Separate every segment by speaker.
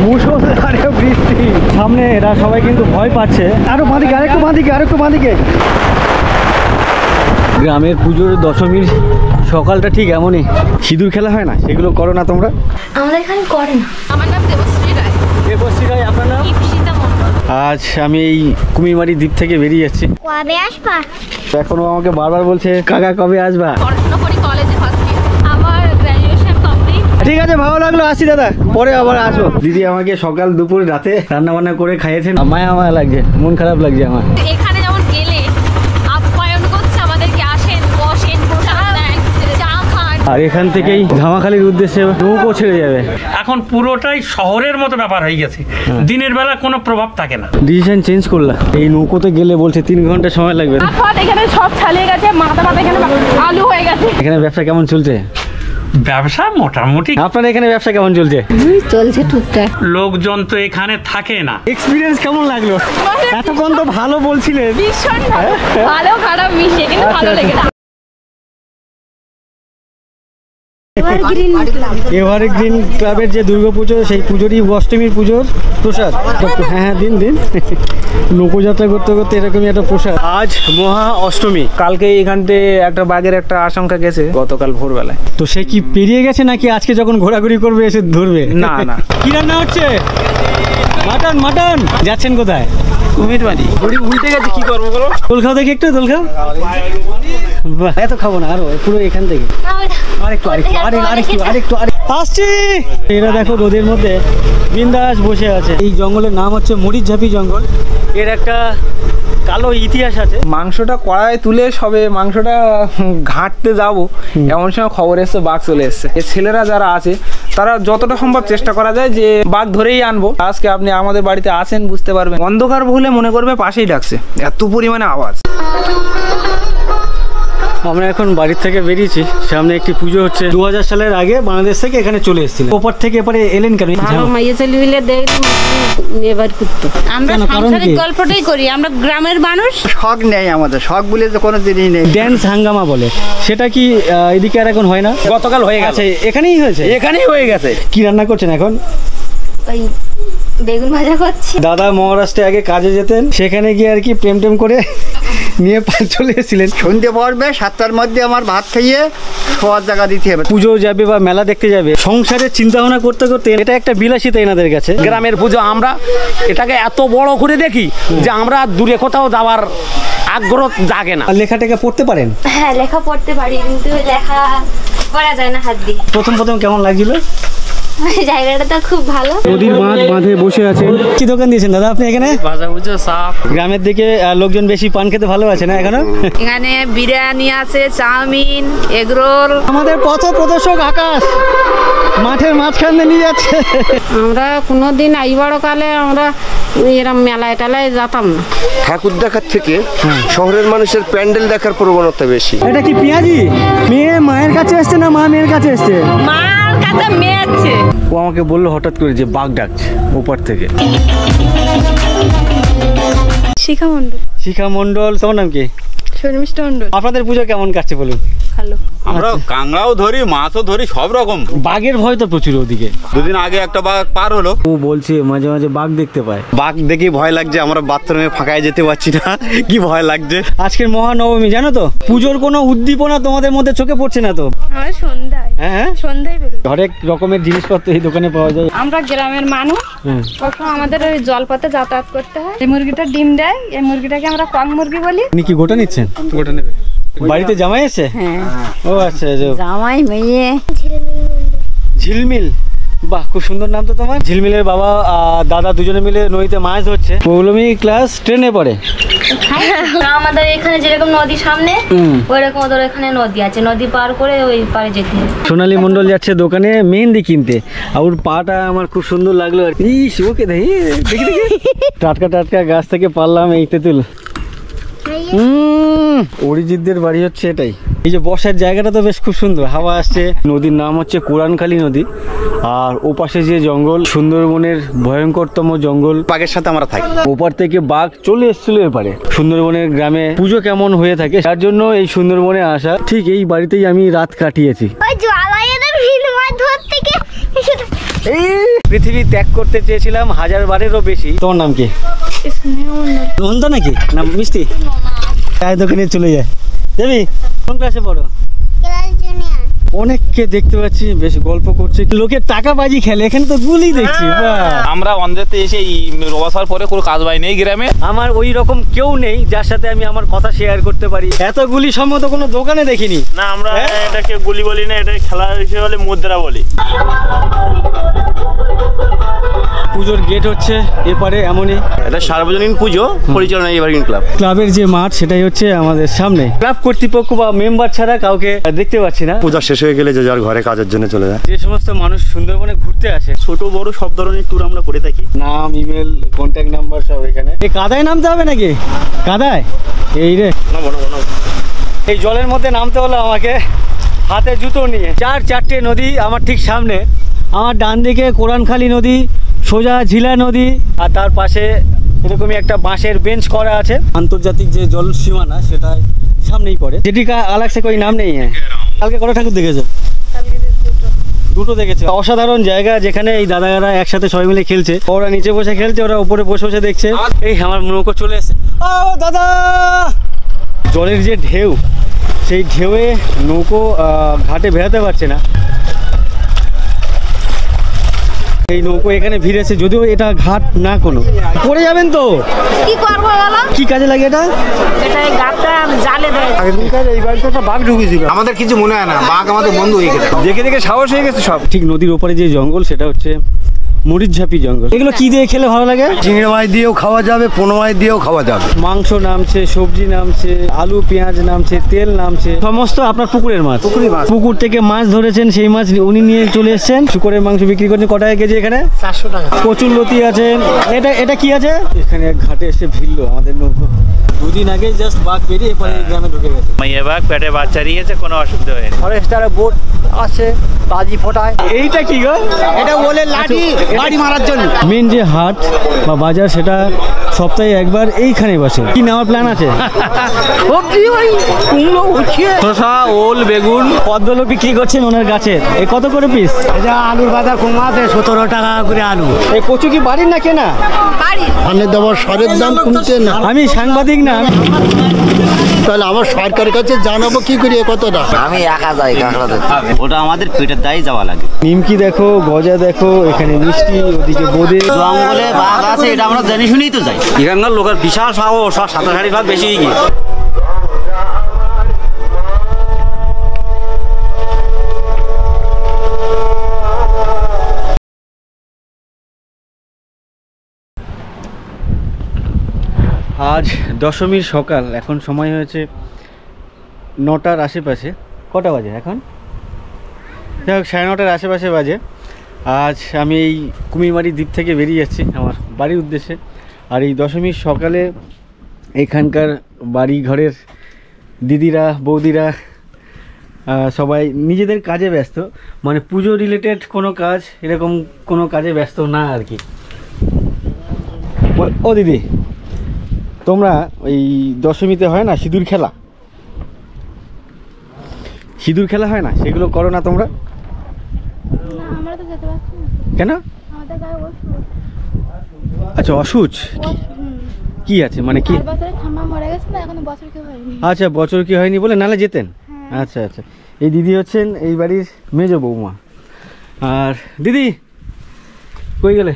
Speaker 1: মুষলধারে বৃষ্টি, সামনে এরা সবাই কিন্তু ভয় পাচ্ছে। আরো বাঁদিকে, আরেকটু বাঁদিকে, আরেকটু বাঁদিকে। গ্রামের পুজোর দশমীর সকালটা ঠিক এমনই। সিঁদুর খেলা হয় না, সেগুলো করো না তোমরা?
Speaker 2: আমাদের এখানে করে না। আমার নাম দেবশ্রী রায়।
Speaker 1: দেবশ্রী রায়, আপনার নাম?
Speaker 2: ইপসিতা মণ্ডল।
Speaker 1: আজ আমি এই কুমিরমারি দ্বীপ থেকে বেরিয়ে যাচ্ছি।
Speaker 2: কবে আসবা?
Speaker 1: এখনো আমাকে বারবার বলছে কাকা কবে আসবা।
Speaker 2: পড়াশোনা করি কলেজে ফার্স্ট ইয়ার। আমার গ্র্যাজুয়েশন কমপ্লিট।
Speaker 1: ঠিক আছে, ভালো লাগলো, আসি দাদা, পরে আবার আসো। দিদি আমাকে সকাল দুপুর রাতে রান্না বান্না করে খাইয়েছেন, মায়া মায়া লাগছে, মন খারাপ লাগছে আমার।
Speaker 2: এখানে যেমন গেলে আপ্যায়ন করছে আমাদেরকে, আসেন বসেন প্রসাদ দেন চা খান।
Speaker 1: আর এখান থেকেই ধামাখালির উদ্দেশ্যে নৌকো ছেড়ে যাবে।
Speaker 3: এখন পুরোটাই শহরের মতো ব্যাপার হয়ে গেছে, দিনের বেলা কোনো প্রভাব থাকে না।
Speaker 1: ডিসিশন চেঞ্জ করলাম, এই নৌকোতে গেলে বলছে 3 ঘন্টা সময় লাগবে।
Speaker 2: এখানে সব ছালিয়ে গেছে, মাথা এখানে আলু হয়ে গেছে।
Speaker 1: এখানে ব্যবসা কেমন চলছে?
Speaker 3: ব্যবসা মোটামুটি।
Speaker 1: আপনার এখানে ব্যবসা কেমন চলছে?
Speaker 2: চলছে টুকটাক।
Speaker 3: লোকজন তো এখানে থাকে না।
Speaker 1: এক্সপিরিয়েন্স কেমন লাগলো? এতক্ষণ তো ভালো বলছিলেন।
Speaker 2: ভীষণ ভালো, খারাপ মিশে কিন্তু ভালো লেগেছে।
Speaker 1: এভারগ্রিন ক্লাবের যে দুর্গাপুজো, সেই পুজোরই অষ্টমীর পুজোর প্রসাদ। হ্যাঁ দিন দিন, নৌকোযাত্রা করতে করতে এরকমই একটা প্রসাদ। আজ মহা অষ্টমী।
Speaker 4: কালকে এখান থেকে একটা বাঘের একটা আশঙ্কা গেছে গতকাল ভোরবেলায়।
Speaker 1: তো সে কি পেরিয়ে গেছে নাকি আজকে যখন ঘোরাঘুরি করবে এসে ধরবে?
Speaker 4: না না,
Speaker 1: কি রান্না হচ্ছে? মাটন। মাটন। যাচ্ছেন কোথায়?
Speaker 4: কুমিরমারি। ঘুড়ি উল্টে গেছে, কি করবো বলো?
Speaker 1: দোল খাও দেখি, একটু দোল খাও। বাহ, এত খাবো না, আরো পুরো এখান থেকে আরেকটু আসছি। এরা দেখো রোদের মধ্যে বিন্দাস বসে আছে। এই জঙ্গলের নাম হচ্ছে মরিচঝাপি জঙ্গল। এর একটা কালো ইতিহাস আছে।
Speaker 4: মাংসটা কড়ায় তুলে সবে মাংসটা ঘাঁটতে যাবো, এমন সময় খবর এসছে বাঘ চলে এসছে। এই ছেলেরা যারা আছে তারা যতটা সম্ভব চেষ্টা করা যায় যে বাঘ ধরেই আনবো। আজকে আপনি আমাদের বাড়িতে আসেন, বুঝতে পারবেন। অন্ধকার বলে মনে করবে পাশেই ডাকছে, এত পরিমাণে আওয়াজ।
Speaker 1: আমরা এখন বাড়ির থেকে বেরিয়েছি, সামনে একটি পুজো হচ্ছে। 2000 সালের আগে বাংলাদেশ থেকে এখানে চলে এসেছিলেন। ওপার থেকে এপারে এলেন কেন?
Speaker 2: আমরা সাংসারিক গল্পটাই করি, আমরা গ্রামের মানুষ।
Speaker 5: শখ নেই আমাদের, শখ বলে তো কোনো জিনিস নেই।
Speaker 1: ড্যান্স হাঙ্গামা বলে, সেটা কি এদিকে আর এখন হয় না?
Speaker 4: গতকাল হয়ে গেছে।
Speaker 1: এখানেই হয়েছে,
Speaker 4: এখানেই হয়ে গেছে।
Speaker 1: কি রান্না করছেন এখন?
Speaker 2: ওই বেগুন ভাজা করছি।
Speaker 1: দাদা মহারাষ্ট্রে আগে কাজে যেতেন, সেখানে গিয়ে আর কি প্রেম টেম করে নিয়ে চলে এসেছিলেন।
Speaker 5: সন্ধ্যে পড়বে, 7টার মধ্যে আমার ভাত খাইয়ে শোয়ার জায়গা দিতে হবে।
Speaker 1: পুজো যাবে বা মেলা দেখতে যাবে, সংসারের চিন্তা ভাবনা করতে করতে এটা একটা বিলাসিতা এনাদের কাছে।
Speaker 6: গ্রামের পুজো আমরা এটাকে এত বড় করে দেখি যে আমরা দূরে কোথাও যাওয়ার আগ্রহ জাগে না।
Speaker 1: আর লেখাটাকে পড়তে পারেন?
Speaker 2: হ্যাঁ, লেখা পড়তে পারি, কিন্তু লেখা করা যায় না হাত দিয়ে।
Speaker 1: প্রথম কেমন লাগছিল?
Speaker 2: জায়গাটা তো খুব ভালো।
Speaker 1: নদীর বাঁধে বসে আছেন। কি দোকান দিয়েছেন দাদা আপনি এখানে?
Speaker 6: ভাজা ভুজা সাপ।
Speaker 1: গ্রামের দিকে লোকজন বেশি পান খেতে ভালোবাসে না এখনো?
Speaker 7: এখানে বিরিয়ানি আছে, চাউমিন, এগরোল।
Speaker 1: আমাদের পথ প্রদর্শক আকাশ মাঠের মাঝখানে নিয়ে যাচ্ছে।
Speaker 7: আমরা কোনোদিন এই বড় কালে আমরা এরম মেলায় টেলায় যেতাম না।
Speaker 8: ঠাকুর দেখার থেকে শহরের মানুষের প্যান্ডেল দেখার প্রবণতা বেশি।
Speaker 1: এটা কি পেঁয়াজি? মেয়ে মায়ের কাছে এসছে না মা মেয়ের কাছে এসছে?
Speaker 7: মার কাছে মেয়ে আছে।
Speaker 1: ও আমাকে বললো হঠাৎ করে যে বাঘ ডাকছে ওপার থেকে। শিখা মণ্ডল। তোমার নাম কি?
Speaker 7: শর্মিষ্ঠা মণ্ডল।
Speaker 1: আপনাদের পুজো কেমন কাটছে বলুন?
Speaker 7: ভালো।
Speaker 9: আমরা কাঁকড়াও ধরি, মাছও ধরি, সব রকম।
Speaker 1: বাঘের ভয় তো প্রচুর ওদিকে।
Speaker 9: দুদিন আগে একটা বাঘ পার হলো।
Speaker 1: ও বলছে মাঝে মাঝে বাঘ দেখতে পায়।
Speaker 8: বাঘ দেখে ভয় লাগছে, আমরা বাথরুমে ফাঁকায় যেতে পারছি না, কি ভয় লাগছে।
Speaker 1: আজকের মহানবমী, জানো তো? পুজোর কোনো উদ্দীপনা তোমাদের মধ্যে চোখে পড়ছে না তো?
Speaker 7: আমার সন্ধ্যায়।
Speaker 1: হ্যাঁ,
Speaker 7: সন্ধ্যায় বেরো।
Speaker 1: হরেক রকমের জিনিসপত্র এই দোকানে পাওয়া যায়।
Speaker 7: আমরা গ্রামের মানুষ, সবসময় আমাদের ওই জলপথে যাতায়াত করতে হয়। এই মুরগিটা ডিম দেয়, এই মুরগিটাকে আমরা কক মুরগি বলি।
Speaker 1: আপনি কি গোটা নিচ্ছেন? গোটা নেবে। বাড়িতে জামাই এসে?
Speaker 7: হ্যাঁ।
Speaker 1: ও আচ্ছা,
Speaker 7: জামাই মেয়ে।
Speaker 1: ঝিলমিল, বাহ খুব সুন্দর নাম তো তোমার। ঝিলমিলের বাবা দাদা দুজনে মিলে নদীতে মাছ ধরছে। পৌলমী ক্লাস 10-এ পড়ে।
Speaker 2: আমাদের এখানে যেরকম নদী সামনে, ওইরকম ওদের এখানে নদী আছে, নদী পার করে ওই পারে যেতে হবে।
Speaker 1: সোনালী মণ্ডল যাচ্ছে দোকানে মেহেন্দি কিনতে, আর ওর পাটা আমার খুব সুন্দর লাগলো। আর ইস, ওকে দেখি টাটকা টাটকা গাছ থেকে পারলাম এই তেঁতুল। অরিজিৎদের বাড়ি হচ্ছে এটাই। এই যে বসার জায়গাটা তো বেশ খুব সুন্দর, হাওয়া আসছে। নদীর নাম হচ্ছে কোরানখালী নদী। আর ওপাশে যে জঙ্গল, সুন্দরবনের ভয়ঙ্করতম জঙ্গল,
Speaker 8: বাঘের সাথে আমরা থাকি।
Speaker 1: ওপার থেকে বাঘ চলে এসেছিল এপারে। সুন্দরবনের গ্রামে পুজো কেমন হয়ে থাকে তার জন্য এই সুন্দরবনে আসা। ঠিক এই বাড়িতেই আমি রাত কাটিয়েছি। পৃথিবী ত্যাগ করতে চেয়েছিলাম 1000 বারেরও বেশি। তোমার নাম কি? নন্দা নাকি না মিষ্টি? চায়ের দোকানে চলে যায়। দেবী কোন ক্লাসে পড়ো? অনেককে দেখতে পাচ্ছি বেশ গল্প করছে, লোকের টাকা বাজি খেলে, এখানে তো গুলি দেখছি।
Speaker 10: আমরা অন্ধেতে এসে রবাসার পরে কোনো কাজ বাই নেই গ্রামে।
Speaker 1: আমার ওই রকম কেউ নেই যার সাথে আমি আমার কথা শেয়ার করতে পারি। এত গুলি সম্মত কোনো দোকানে দেখিনি।
Speaker 11: না আমরা এটাকে গুলি বলি না, এটা খেলা হিসেবে বলে মুদ্রা বলি।
Speaker 1: পুজোর গেট হচ্ছে এপারে এমনই।
Speaker 11: এটা সার্বজনীন পুজো পরিচালনা এভারগ্রিন ক্লাব।
Speaker 1: ক্লাবের যে মাঠ সেটাই হচ্ছে আমাদের সামনে। ক্লাব কর্তৃপক্ষ বা মেম্বার ছাড়া কাউকে দেখতে পাচ্ছি না।
Speaker 12: পূজা শেষ হয়ে গেলে যে যার ঘরে কাজের জন্য চলে যায়।
Speaker 1: যে সমস্ত মানুষ সুন্দরবনে ঘুরতে আসে,
Speaker 11: ছোট বড় সব ধরনের ট্যুর আমরা করে থাকি।
Speaker 1: নাম, ইমেল, কন্ট্যাক্ট নাম্বার সব এখানে। এই কাদায় নামতে হবে নাকি? কাদায় এই রে, এই জলের মধ্যে নামতে হলো আমাকে হাতে জুতো নিয়ে। 4-4টে নদী আমার ঠিক সামনে। আমার ডান দিকে কোরানখালী নদী, সোজা ঝিলা নদী, আর তার পাশে এরকমই একটা বাঁশের বেঞ্চ করা আছে। আন্তর্জাতিক যে জল সীমানা সেটা সামনেই পড়ে। যেটি আলাগ সে কোই নাম নেই। হ্যাঁ, কালকে কটা ঠাকুর দেখেছো? দুটো দেখেছো। অসাধারণ জায়গা যেখানে এই দাদারা একসাথে সবাই মিলে খেলছে। ওরা নিচে বসে খেলছে, ওরা উপরে বসে বসে দেখছে। এই আমার নৌকো চলে এসেছে। ও দাদা, জলের যে ঢেউ, সেই ঢেউয়ে নৌকো ঘাটে বেরাতে পারছে না। এই নৌকো এখানে ভিড়েছে, যদিও এটা ঘাট না কোনো। পড়ে যাবেন তো,
Speaker 2: কি করবো বলো?
Speaker 1: কি কাজে লাগে এটা?
Speaker 2: এটা এই গাছটা জালে দেয়।
Speaker 1: এই বাড়িতে একটা বাঘ ঢুকেছিল।
Speaker 6: আমাদের কিছু মনে হয় না, বাঘ আমাদের বন্ধু হয়ে গেছে।
Speaker 1: দেখে দেখে সাহস হয়ে গেছে সব। ঠিক নদীর ওপারে যে জঙ্গল সেটা হচ্ছে মরিচঝাপি জঙ্গল। এগুলো কি দিয়ে খেলে ভালো লাগে?
Speaker 12: চিংড়ি মাছ দিয়েও খাওয়া যাবে, পোনা মাছ দিয়েও খাওয়া যাবে।
Speaker 1: মাংস নামছে, সবজি নামছে, আলু পেঁয়াজ নামছে, তেল নামছে, সমস্ত আপনার পুকুরের মাছ। পুকুর থেকে মাছ ধরেছেন, সেই মাছ উনি নিয়ে চলে এসেছেন। শুকরের মাংস বিক্রি করছেন কত টাকা কেজি এখানে? 400 টাকা। কচুর লতি আছে। এটা কি আছে? এখানে এক ঘাটে এসে ভিড়লো আমাদের নৌকো। দুদিন আগে জাস্ট বাঘ বেরিয়ে এরপরে গ্রামে ঢুকে গেছে।
Speaker 11: মাইয়া বাঘ পেটে বাচ্চা দিয়েছে, কোনো অসুবিধা হয়নি।
Speaker 6: ফরেস্টারে বোট আছে, বাজি ফোটায়।
Speaker 1: এইটা কি গো?
Speaker 6: এটা বলে লাঠি বাড়ি মারার জন্য।
Speaker 1: মেন যে হাট বা বাজার সেটা সপ্তাহে একবার এইখানে বসে। কি নেওয়ার প্ল্যান আছে?
Speaker 6: সবজি ওই কুমড়ো, উচ্ছে,
Speaker 1: শসা, ওল, বেগুন, পদ্মলো বিক্রি করছেন ওনার গাছের। এই কত করে পিস?
Speaker 6: এটা আলুর বাজার কম আছে, 17 টাকা করে আলু।
Speaker 1: এই কচু কি বাড়ির না কেনা?
Speaker 2: বাড়ির।
Speaker 12: ধানের দেওয়ার সারের দাম কমছে না।
Speaker 1: আমি সাংবাদিক না,
Speaker 12: তাহলে আমার সরকারের কাছে জানাবো কি করি কতটা।
Speaker 6: আমি একা যাই কাঁকড়া দেখতে।
Speaker 11: ওটা আমাদের পেটের দায় যাওয়া লাগে।
Speaker 1: নিমকি দেখো, গজা দেখো, এখানে মিষ্টি, ওদিকে বোঁদে।
Speaker 11: জঙ্গলে বাঘ আছে এটা আমরা জানি শুনেই তো যাই। এখানকার লোকের বিশাল সাহস, 27 ভাগ বেশি গিয়ে। আজ দশমীর সকাল, এখন সময় হয়েছে 9টার আশেপাশে। কটা বাজে এখন? যাই হোক, 9:30 আশেপাশে বাজে। আজ আমি এই কুমিরমারি দ্বীপ থেকে বেরিয়ে যাচ্ছি আমার বাড়ির উদ্দেশ্যে। আর এই দশমীর সকালে এখানকার বাড়ি ঘরের দিদিরা, বৌদিরা সবাই নিজেদের কাজে ব্যস্ত। মানে পুজো রিলেটেড কোনো কাজ, এরকম কোনো কাজে ব্যস্ত না আর কি। ও দিদি, তোমরা ওই দশমীতে হয় না সিঁদুর খেলা? সিঁদুর খেলা হয় না, সেগুলো করো না তোমরা?
Speaker 7: আমরা তো যেতে পারছি না।
Speaker 1: কেন?
Speaker 7: আমাদের গায়ে ওষুধ।
Speaker 1: আচ্ছা, অসুচ কি আছে? মানে কি?
Speaker 7: বছরে ঠাম্মা মরে গেছে না, এখনো বছর কি হয়নি।
Speaker 1: আচ্ছা, বছর কি হয়নি বলে নালে যেতেন? আচ্ছা আচ্ছা। এই দিদি হচ্ছেন এই বাড়ির মেজ বৌমা। আর দিদি কই গেলে?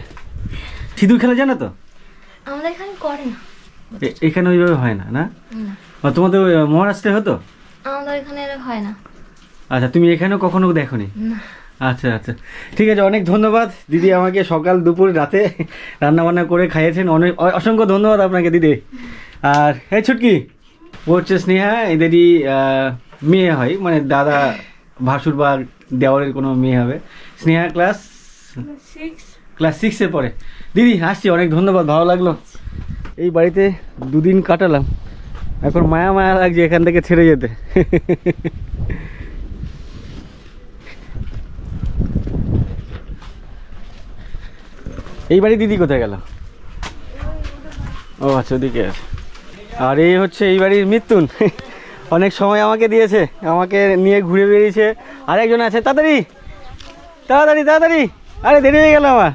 Speaker 1: সিঁদুর খেলা জানো তো?
Speaker 2: আমাদের এখানে করে না।
Speaker 1: এখানে ওইভাবে হয় না? না, তোমাদের মহারাষ্ট্রে হতো?
Speaker 2: আমাদের এখানে হয় না।
Speaker 1: আচ্ছা, তুমি এখানেও কখনো দেখোনি? আচ্ছা আচ্ছা, ঠিক আছে। অনেক ধন্যবাদ দিদি, আমাকে সকাল দুপুর রাতে রান্না বান্না করে খাইয়েছেন। অনেক অসংখ্য ধন্যবাদ আপনাকে দিদি। আর এই ছুটকি, ও হচ্ছে স্নেহা, এদেরই মেয়ে হয়, মানে দাদা ভাসুর বা দেওয়ারের কোনো মেয়ে হবে। স্নেহা ক্লাস 6-এ পড়ে। দিদি আসছি, অনেক ধন্যবাদ, ভালো লাগলো। এই বাড়িতে 2 দিন কাটালাম, এখন মায়া মায়া লাগছে এখান থেকে ছেড়ে যেতে। এই বাড়ি দিদি কোথায় গেল? ও আচ্ছা, ওদিকে আছে। আর এই হচ্ছে এই বাড়ির মৃত্যুন। অনেক সময় আমাকে দিয়েছে, আমাকে নিয়ে ঘুরে বেরিয়েছে। আরেকজন আছে, তাড়াতাড়ি তাড়াতাড়ি তাড়াতাড়ি।
Speaker 11: আরে দেরি হয়ে গেল আমার।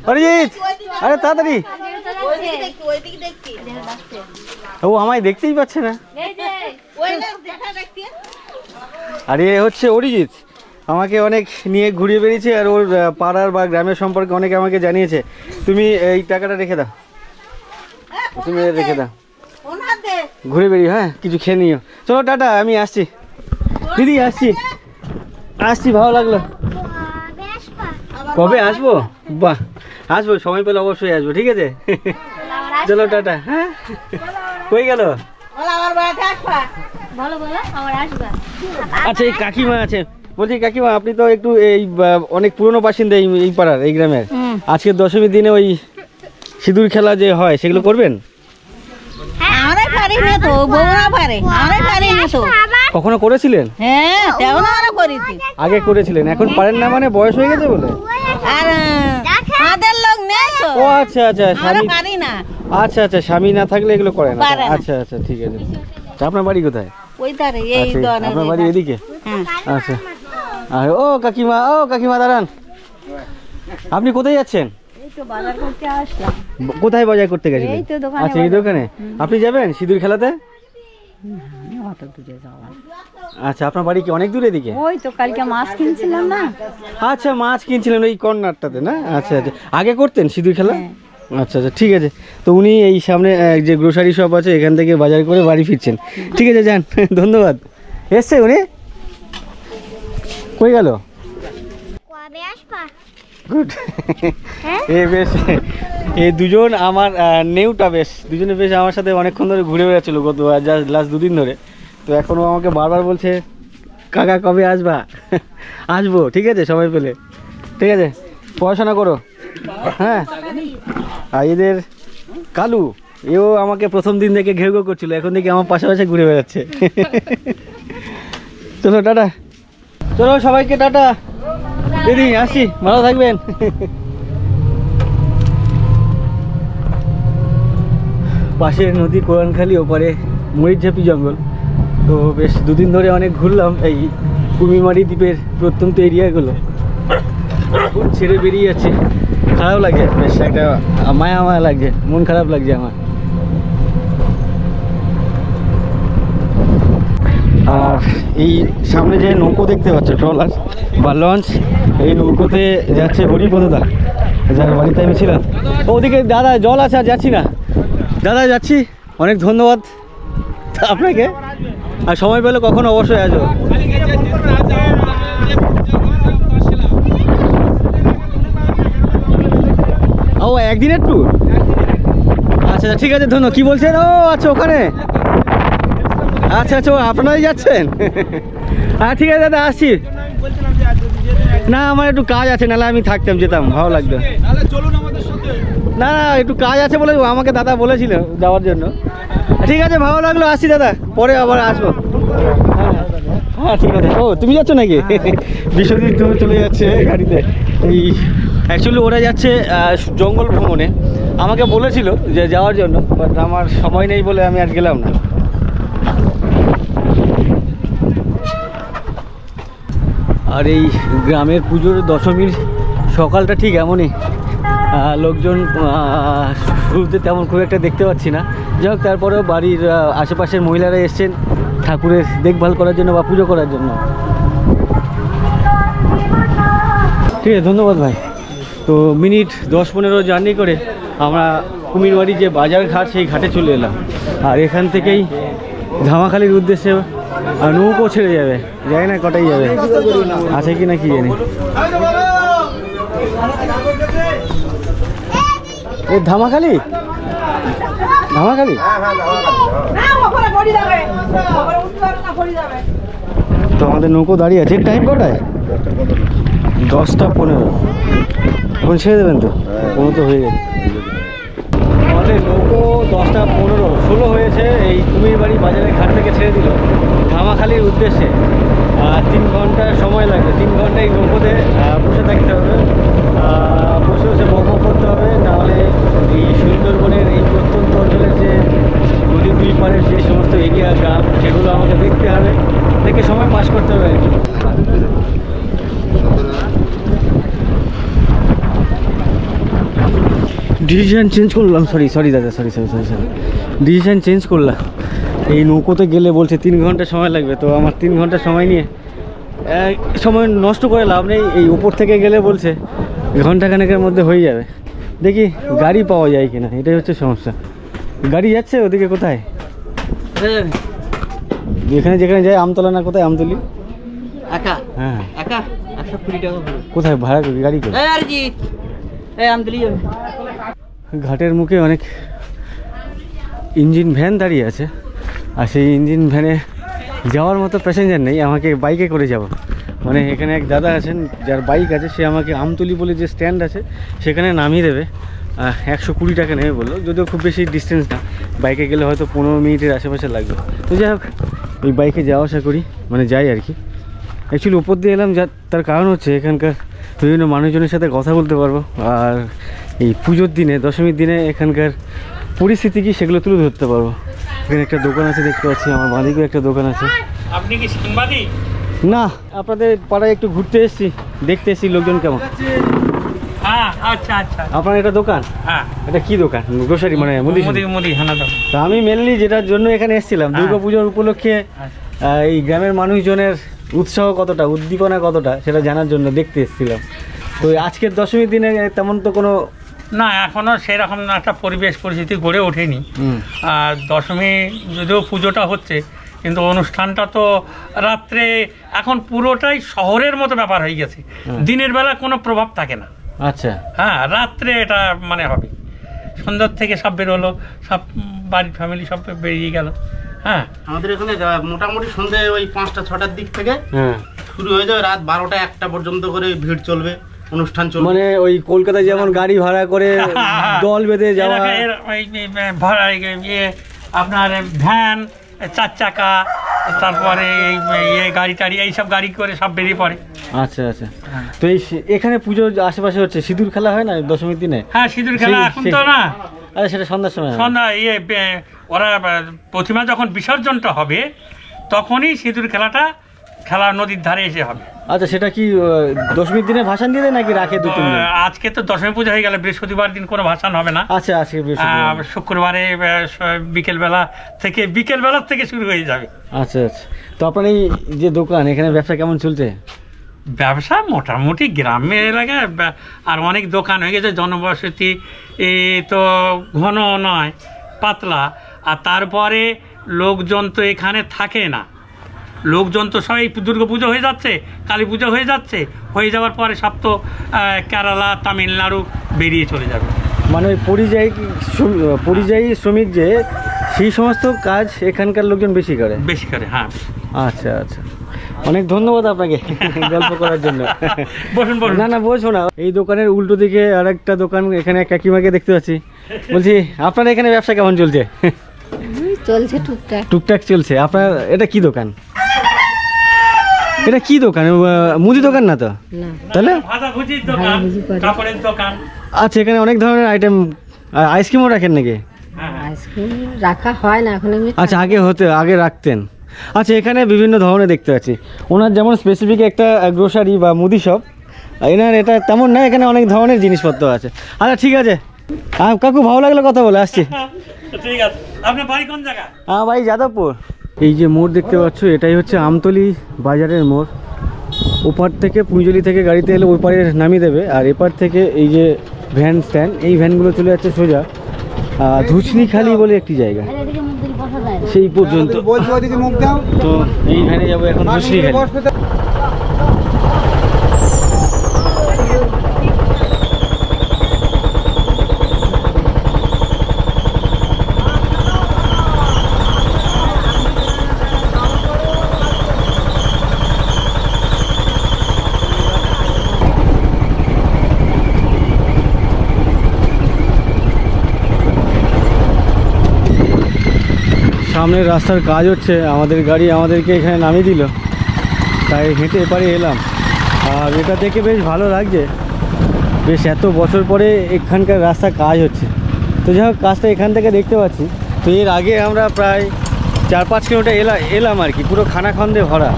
Speaker 11: অরিজিৎ, আরে তাড়াতাড়ি। ও আমায় দেখতেই পাচ্ছে না। আরে হচ্ছে অরিজিৎ, আমাকে অনেক নিয়ে ঘুরিয়ে বেরিয়েছে আর ওর পাড়ার বা গ্রামের সম্পর্কে অনেকে আমাকে জানিয়েছে। তুমি এই টাকাটা রেখে দাও, তুমি রেখে দাও, ঘুরে বেরিয়ে। হ্যাঁ, কিছু খেয়ে নিও। চলো টাটা, আমি আসছি দিদি, আসছি, ভালো লাগলো। কবে আসবো? বাহ, আসবো, সময় পেলে অবশ্যই আসবো, ঠিক আছে। চলো টাটা। হ্যাঁ, কই গেল? আচ্ছা, এই কাকিমা আছে, বলছি কাকিমা আপনি তো একটু এই অনেক পুরনো বাসিন্দা এই পাড়ার, এই গ্রামের। আজকে দশমীর দিনে ওই সিঁদুর খেলা যে হয় সেগুলো করবেন? কখনো করেছিলেন? আগে করেছিলেন, এখন পারেন না মানে বয়স হয়ে গেছে বলে? ও আচ্ছা আচ্ছা, স্বামী, আচ্ছা আচ্ছা, স্বামী না থাকলে এগুলো করে না। আচ্ছা আচ্ছা, ঠিক আছে। আপনার বাড়ি কোথায়? আপনার বাড়ি এদিকে? আচ্ছা। আর ও কাকিমা দাঁড়ান, আপনি কোথায় যাচ্ছেন? কোথায় বাজার করতে গেছিলেন? আচ্ছা, এই দোকানে। আপনি যাবেন সিঁদুর খেলাতে? আচ্ছা, আপনার বাড়ি কি অনেক দূরে দিকে?
Speaker 13: ওই তো কালকে মাছ কিনছিলাম না।
Speaker 11: আচ্ছা, মাছ কিনছিলেন ওই কর্নারটাতে না? আচ্ছা আচ্ছা, আগে করতেন সিঁদুর খেলা? আচ্ছা আচ্ছা, ঠিক আছে। তো উনি এই সামনে যে গ্রোসারি শপ আছে এখান থেকে বাজার করে বাড়ি ফিরছেন। ঠিক আছে, যান। ধন্যবাদ। এসছে উনি? কই গেল? গুড। এ বেশ, এই দুজন আমার নেউটা, বেশ দুজনে বেশ আমার সাথে অনেকক্ষণ ধরে ঘুরে বেড়াচ্ছিল গত লাস্ট 2 দিন ধরে। তো এখনও আমাকে বারবার বলছে কাকা কবে আসবা? আসবো, ঠিক আছে, সময় পেলে। ঠিক আছে, পড়াশোনা করো। হ্যাঁ, আর এদের কালু, এও আমাকে প্রথম দিন থেকে ঘেউ ঘেউ করছিল, এখন থেকে আমার পাশাপাশি ঘুরে বেড়াচ্ছে। চলো টাটা। চলো সবাইকে টাটা। দিদি আসি, ভালো থাকবেন। পাশের নদী কোরআনখালি, ওপারে মরিচঝাপি জঙ্গল। তো বেশ 2 দিন ধরে অনেক ঘুরলাম এই কুমিরমারি দ্বীপের প্রত্যন্ত এরিয়াগুলো। ছেড়ে বেরিয়ে যাচ্ছে, খারাপ লাগে, বেশ একটা মায়া লাগছে, মন খারাপ লাগছে আমার। আর এই সামনে যে নৌকো দেখতে পাচ্ছ, ট্রলার বা লঞ্চ, এই নৌকোতে যাচ্ছে হরিপদদা, যার বাড়িতে আমি ছিলাম। ওদিকে দাদা জল আছে, আর যাচ্ছি না দাদা, যাচ্ছি। অনেক ধন্যবাদ আপনাকে, আর সময় পেলে কখনো অবশ্যই আসবো। ও একদিনের ট্যুর? আচ্ছা ঠিক আছে, ধন্যবাদ। কি বলছেন? ও আচ্ছা, ওখানে। আচ্ছা আচ্ছা, আপনারাই যাচ্ছেন? হ্যাঁ ঠিক আছে দাদা, আসছি। না আমার একটু কাজ আছে, নাহলে আমি থাকতাম, যেতাম, ভালো লাগতো। না না, একটু কাজ আছে বলে আমাকে দাদা বলেছিল যাওয়ার জন্য। ঠিক আছে, ভালো লাগলো, আসছি দাদা, পরে আবার আসবো। হ্যাঁ ঠিক আছে। ও তুমি যাচ্ছ নাকি? বিশ্বজিৎ তুমি চলে যাচ্ছে গাড়িতে। এই অ্যাকচুয়ালি ওরা যাচ্ছে জঙ্গল ভ্রমণে, আমাকে বলেছিল যে যাওয়ার জন্য, বাট আমার সময় নেই বলে আমি আর গেলাম না। আর এই গ্রামের পুজোর দশমীর সকালটা ঠিক এমনই, লোকজন শুরুতে তেমন খুব একটা দেখতে পাচ্ছি না। যাই হোক, তারপরেও বাড়ির আশেপাশের মহিলারা এসছেন ঠাকুরের দেখভাল করার জন্য বা পুজো করার জন্য। ঠিক আছে, ধন্যবাদ ভাই। তো মিনিট 10-15 জার্নি করে আমরা কুমিরবাড়ি যে বাজার ঘাট, সেই ঘাটে চলে এলাম। আর এখান থেকেই ধামাখালির উদ্দেশ্যে নৌকো ছেড়ে যাবে, জানি না কটাই যাবে, আছে কি না কি জানি। এই ধামাখালি, ধামাখালি। তো আমাদের নৌকো দাঁড়িয়ে আছে। টাইম কটায়? 10টা 15। এখন ছেড়ে দেবেন তো? 15 তো হয়ে গেছে। আমাদের নৌকো 10টা 15-16 হয়েছে, এই কুমিরবাড়ি বাজারের ঘাট থেকে ছেড়ে দিল ধামাখালির উদ্দেশ্যে। 3 ঘন্টা সময় লাগবে। 3 ঘন্টা এই নৌকোতে বসে থাকতে হবে, বসে বসে বক করতে হবে, নাহলে এই সুন্দরবনের এই প্রত্যন্ত অঞ্চলের যে নদীর দুই পাড়ের যে সমস্ত এরিয়া, গ্রাম, সেগুলো আমাকে দেখতে হবে, দেখে সময় পাস করতে হবে। ডিসিশন চেঞ্জ করলাম, সরি দাদা, সরি ডিসিশন চেঞ্জ করলাম। এই নৌকোতে গেলে বলছে 3 ঘন্টা সময় লাগবে, তো আমার 3 ঘন্টা সময় নিয়ে সময় নষ্ট করে লাভ নেই। এই উপর থেকে গেলে বলছে ঘন্টাখানেকের মধ্যে হয়ে যাবে। দেখি গাড়ি পাওয়া যায় কিনা, এটাই হচ্ছে সমস্যা। গাড়ি যাচ্ছে ওদিকে কোথায়? এখানে যেখানে যায় আমতলা না কোথায়? আমতলি
Speaker 1: একা
Speaker 11: হ্যাঁ,
Speaker 1: একা 120 টাকা
Speaker 11: কোথায় ভাড়া করি গাড়ি করে?
Speaker 1: আমতলি যাবে।
Speaker 11: ঘাটের মুখে অনেক ইঞ্জিন ভ্যান দাঁড়িয়ে আছে, আর সেই ইঞ্জিন ভ্যানে যাওয়ার মতো প্যাসেঞ্জার নেই। আমাকে বাইকে করে যাব, মানে এখানে এক দাদা আছেন যার বাইক আছে, সে আমাকে আমতলি বলে যে স্ট্যান্ড আছে সেখানে নামিয়ে দেবে। 120 টাকা নেবে বললো, যদিও খুব বেশি ডিস্টেন্স না, বাইকে গেলে হয়তো 15 মিনিটের আশেপাশে লাগবে। তো যাই হোক, ওই বাইকে যাওয়া আসা করি, মানে যাই আর কি। অ্যাকচুয়ালি উপর দিয়ে এলাম, তার কারণ হচ্ছে এখানকার বিভিন্ন মানুষজনের সাথে কথা বলতে পারবো, আর এই পুজোর দিনে, দশমীর দিনে এখানকার পরিস্থিতি কি সেগুলো তুলে ধরতে পারবো। এখানে একটা দোকান আছে দেখতে পাচ্ছি, আমার বাঁদিকেও একটা দোকান আছে।
Speaker 3: আপনি কি সাংবাদিক?
Speaker 11: না, আপনাদের পাড়ায় একটু ঘুরতে এসেছি, দেখতে এসেছি লোকজন কেমন।
Speaker 3: হ্যাঁ, আচ্ছা আচ্ছা।
Speaker 11: আপনার একটা দোকান?
Speaker 3: হ্যাঁ।
Speaker 11: এটা কি দোকান? গ্রোসারি, মানে
Speaker 3: মুদিখানা দোকান।
Speaker 11: তা আমি মেনলি যেটার জন্য এখানে এসেছিলাম, দুর্গাপুজোর উপলক্ষে এই গ্রামের মানুষজনের উৎসাহ কতটা, উদ্দীপনা কতটা, সেটা জানার জন্য দেখতে এসেছিলাম। তো আজকের দশমীর দিনে তেমন তো কোনো
Speaker 3: না, এখনো সেরকম একটা পরিবেশ পরিস্থিতি গড়ে ওঠেনি। আর দশমী যদিও পুজোটা হচ্ছে, কিন্তু অনুষ্ঠানটা তো রাত্রে এখন পুরোটাই শহরের মতো ব্যাপার হয়ে গেছে। দিনের বেলা কোনো প্রভাব থাকে না।
Speaker 11: আচ্ছা।
Speaker 3: হ্যাঁ, রাত্রে এটা মানে হবে। সন্ধ্যার থেকে সব বেরোলো, সব বাড়ির ফ্যামিলি সব বেরিয়ে গেল। হ্যাঁ,
Speaker 6: আমাদের এখানে মোটামুটি সন্ধ্যে ওই 5টা-6টার দিক থেকে শুরু হয়ে যাবে, রাত 12টা-1টা পর্যন্ত করে ভিড় চলবে, অনুষ্ঠান চলবে।
Speaker 11: মানে ওই কলকাতায় যেমন গাড়ি ভাড়া করে দল বেঁধে যাওয়া,
Speaker 3: আপনার ভ্যান, 4 চাকা, তারপরে গাড়ি টাড়ি, এইসব গাড়ি করে সব বেরিয়ে পড়ে।
Speaker 11: আচ্ছা আচ্ছা। তো এই এখানে পুজোর আশেপাশে হচ্ছে সিঁদুর খেলা হয় না দশমীর দিনে?
Speaker 3: হ্যাঁ, সিঁদুর খেলা এখন তো না,
Speaker 11: আরে সেটা সন্ধ্যার সময়।
Speaker 3: সন্ধ্যা ওরা প্রতিমা যখন বিসর্জনটা হবে তখনই সিঁদুর খেলা নদীর ধারে এসে হবে।
Speaker 11: আচ্ছা, সেটা কি দশমীর দিনে ভাসান দিয়ে দেয় নাকি রাখে 2-3 দিন?
Speaker 3: আজকে তো দশমী পূজা হয়ে গেল, বৃহস্পতিবার দিন কোনো ভাসান হবে না।
Speaker 11: আচ্ছা, আজকে বৃহস্পতিবার,
Speaker 3: শুক্রবারে বিকেলবেলা থেকে শুরু হয়ে যাবে।
Speaker 11: আচ্ছা আচ্ছা। তো আপনার এই যে দোকান, এখানে ব্যবসা কেমন চলছে?
Speaker 3: ব্যবসা মোটামুটি গ্রামের এলাকায়, আর অনেক দোকান হয়ে গেছে, জনবসতি তো ঘন নয়, পাতলা। আর তারপরে লোকজন তো এখানে থাকে না, লোকজন তো সবাই দুর্গা পুজো হয়ে যাচ্ছে, কালী পুজো হয়ে যাচ্ছে, হয়ে যাওয়ার পরে সব তো কেরালা, তামিলনাড়ু বেরিয়ে চলে যাবে।
Speaker 11: মানে ওই পরিযায়ী শ্রমিক যে, সেই সমস্ত কাজ এখানকার লোকজন বেশি করে।
Speaker 3: হ্যাঁ।
Speaker 11: আচ্ছা আচ্ছা, অনেক ধন্যবাদ আপনাকে গল্প করার জন্য।
Speaker 3: বসুন।
Speaker 11: না বসো না। এই দোকানের উল্টো দিকে আর একটা দোকান, এখানে কাকিমাকে দেখতে পাচ্ছি। বলছি, আপনার এখানে ব্যবসা কেমন চলছে?
Speaker 13: চলছে
Speaker 11: টুকটাক চলছে। আপনার এটা কি দোকান? এটা কি দোকান? মুদি দোকান না তো? তাহলে আচ্ছা, এখানে অনেক ধরনের আইটেম, আইসক্রিমও রাখেন নাকি?
Speaker 13: আইসক্রিম রাখা হয় না এখন।
Speaker 11: আচ্ছা, আগে রাখতেন। আচ্ছা, এখানে বিভিন্ন ধরনের দেখতে পাচ্ছি। ওনার যেমন স্পেসিফিক একটা গ্রোসারি বা মুদি শপ, এনার এটা তেমন না, এখানে অনেক ধরনের জিনিসপত্র আছে। আচ্ছা, ঠিক আছে কাকু, ভালো লাগলো কথা বলে, আসছি।
Speaker 3: ঠিক আছে। আপনার বাড়ি কোন জায়গা?
Speaker 11: আমার বাড়ি যাদবপুর। এই যে মোড় দেখতে পাচ্ছ, এটাই হচ্ছে আমতলি বাজারের মোড়। ওপার থেকে পুঁজলি থেকে গাড়িতে এলে ওই পারে নামিয়ে দেবে, আর এপার থেকে এই যে ভ্যান স্ট্যান্ড, এই ভ্যানগুলো চলে যাচ্ছে সোজা ধুচনিখালি বলে একটি জায়গা, সেই পর্যন্ত। তো এই ভ্যানে যাবো এখন ধুচনিখালি। সামনের রাস্তার কাজ হচ্ছে, আমাদের গাড়ি আমাদেরকে এখানে নামিয়ে দিল, তাই হেঁটে এপারে এলাম। আর এটা দেখে বেশ ভালো লাগছে, বেশ এত বছর পরে এখানকার রাস্তা কাজ হচ্ছে। তো যাই হোক, কাজটা এখান থেকে দেখতে পাচ্ছি। তো এর আগে আমরা প্রায় 4-5 কিলোমিটার এলাম আর কি, পুরো খানাখন্দে ভরা।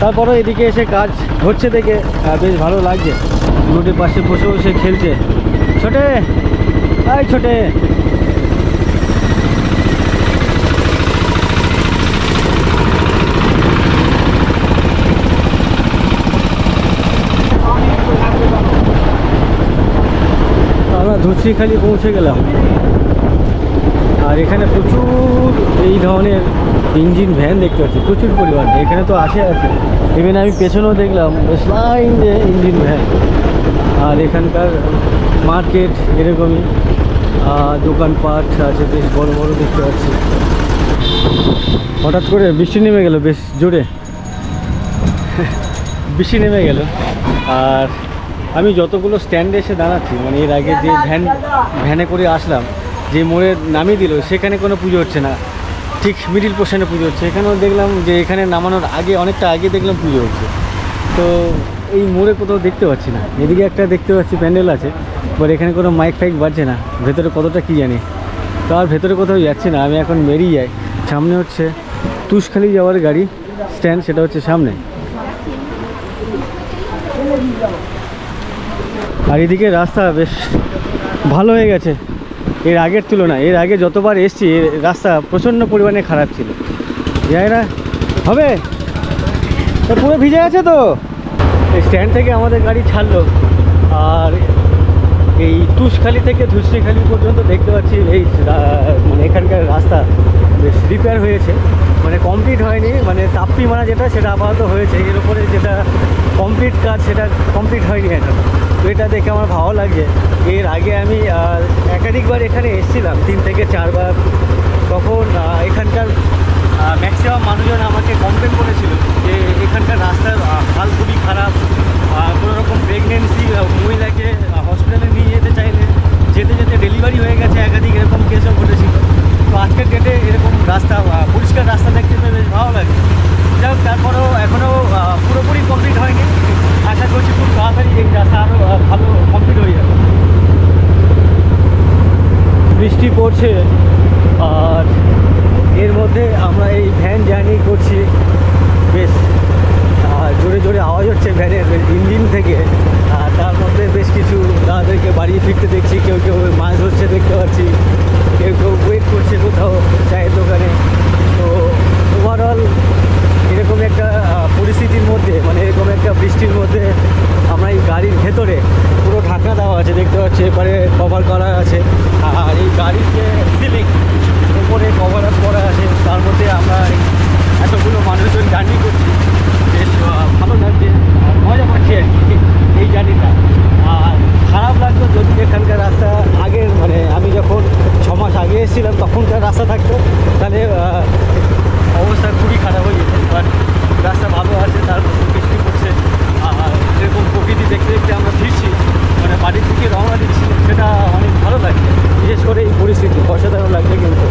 Speaker 11: তারপরে এদিকে এসে কাজ হচ্ছে দেখে বেশ ভালো লাগছে। রোডের পাশে বসে খেলছে। ছোটে এই ছোটে আমরা ধুচরিখালি পৌঁছে গেলাম। আর এখানে প্রচুর এই ধরনের ইঞ্জিন ভ্যান দেখতে পাচ্ছি, প্রচুর পরিমাণে। এখানে তো আছে ইভেন আমি পেছনেও দেখলাম বেশ লাইন যে ইঞ্জিন ভ্যান। আর এখানকার মার্কেট এরকমই, দোকানপাট আছে বেশ বড় বড় দেখতে পাচ্ছি। হঠাৎ করে বৃষ্টি নেমে গেল বেশ জোরে, বৃষ্টি নেমে গেল। আর আমি যতগুলো স্ট্যান্ডে এসে দাঁড়াচ্ছি, মানে এর আগে যে ভ্যানে করে আসলাম, যে মোড়ে নামিয়ে দিল সেখানে কোনো পুজো হচ্ছে না, ঠিক মিডিল পোর্শনে পুজো হচ্ছে। এখানেও দেখলাম যে এখানে নামানোর আগে অনেকটা আগে দেখলাম পুজো হচ্ছে। তো এই মোড়ে কোথাও দেখতে পাচ্ছি না। এদিকে একটা দেখতে পাচ্ছি প্যান্ডেল আছে, বাট এখানে কোনো মাইক ফাইক বাজছে না। ভেতরে কতটা কী জানি, তো আর ভেতরে কোথাও যাচ্ছি না। আমি এখন বেরিয়ে যাই। সামনে হচ্ছে তুষখালি যাওয়ার গাড়ি স্ট্যান্ড, সেটা হচ্ছে সামনে। আর এদিকে রাস্তা বেশ ভালো হয়ে গেছে এর আগের তুলনায়। এর আগে যতবার এসছি রাস্তা প্রচণ্ড পরিমাণে খারাপ ছিল। যাই না হবে, পুরো ভিজে আছে তো। এই স্ট্যান্ড থেকে আমাদের গাড়ি ছাড়লো, আর এই তুষখালি থেকে ধুসরিখালি পর্যন্ত দেখতে পাচ্ছি এই মানে এখানকার রাস্তা বেশ রিপেয়ার হয়েছে, মানে কমপ্লিট হয়নি। মানে তাপ্পি মারা যেটা সেটা আপাতত হয়েছে, এর উপরে যেটা কমপ্লিট কাজ সেটা কমপ্লিট হয়নি এখন। তো এটা দেখে আমার ভালো লাগছে। এর আগে আমি একাধিকবার এখানে এসেছিলাম, 3 থেকে 4 বার। তখন এখানকার ম্যাক্সিমাম মানুষজন আমাকে কমপ্লেন করেছিল যে এখানকার রাস্তার হাল খুবই খারাপ। কোনো রকম প্রেগনেন্সি মহিলাকে হসপিটালে নিয়ে যেতে চাইলে যেতে যেতে ডেলিভারি হয়ে গেছে, একাধিক এরকম কেসও ঘটেছিল। তো আজকের ডেটে এরকম রাস্তা, পরিষ্কার রাস্তা দেখতে পেয়ে বেশ ভালো লাগে। যাই হোক, তারপরেও এখনও পুরোপুরি কমপ্লিট হয়নি। আশা করছি খুব তাড়াতাড়ি এই রাস্তা আরও ভালো কমপ্লিট হয়ে যাবে। বৃষ্টি পড়ছে, আর এর মধ্যে আমরা এই ভ্যান জার্নি করছি। বেশ জোরে জোরে আওয়াজ হচ্ছে ভ্যানের ইঞ্জিন থেকে। আর তার মধ্যে বেশ কিছু তাদেরকে বাড়ি ফিরতে দেখছি, কেউ কেউ মাছ ধরছে দেখতে পাচ্ছি, কেউ কেউ ওয়েট করছে কোথাও চায়ের দোকানে। তো ওভারঅল এরকম একটা পরিস্থিতির মধ্যে, মানে এরকম একটা বৃষ্টির মধ্যে আমরা এই গাড়ির ভেতরে পুরো ঢাকনা দেওয়া আছে দেখতে পাচ্ছি, এবারে কভার করা আছে। আর এই গাড়ির যে সিলিং উপরে কভার আপ করা আছে, তার মধ্যে আমরা এতগুলো মানুষজন জার্নি করছি। বেশ ভালো লাগছে, মজা পাচ্ছি আর কি এই জার্নিটা। আর খারাপ লাগতো যদি এখানকার রাস্তা আগের, মানে আমি যখন 6 মাস আগে এসেছিলাম তখনকার রাস্তা থাকতো, তাহলে অবস্থা খুবই খারাপ হয়ে যেত। বাট রাস্তা ভালো আছে, তার বৃষ্টি পড়ছে, আর এরকম প্রকৃতি দেখতে দেখতে আমরা ফিরছি, মানে বাড়ির থেকে রওনা দিচ্ছি, সেটা অনেক ভালো লাগছে। বিশেষ করে এই পরিস্থিতি অসাধারণ লাগছে কিন্তু।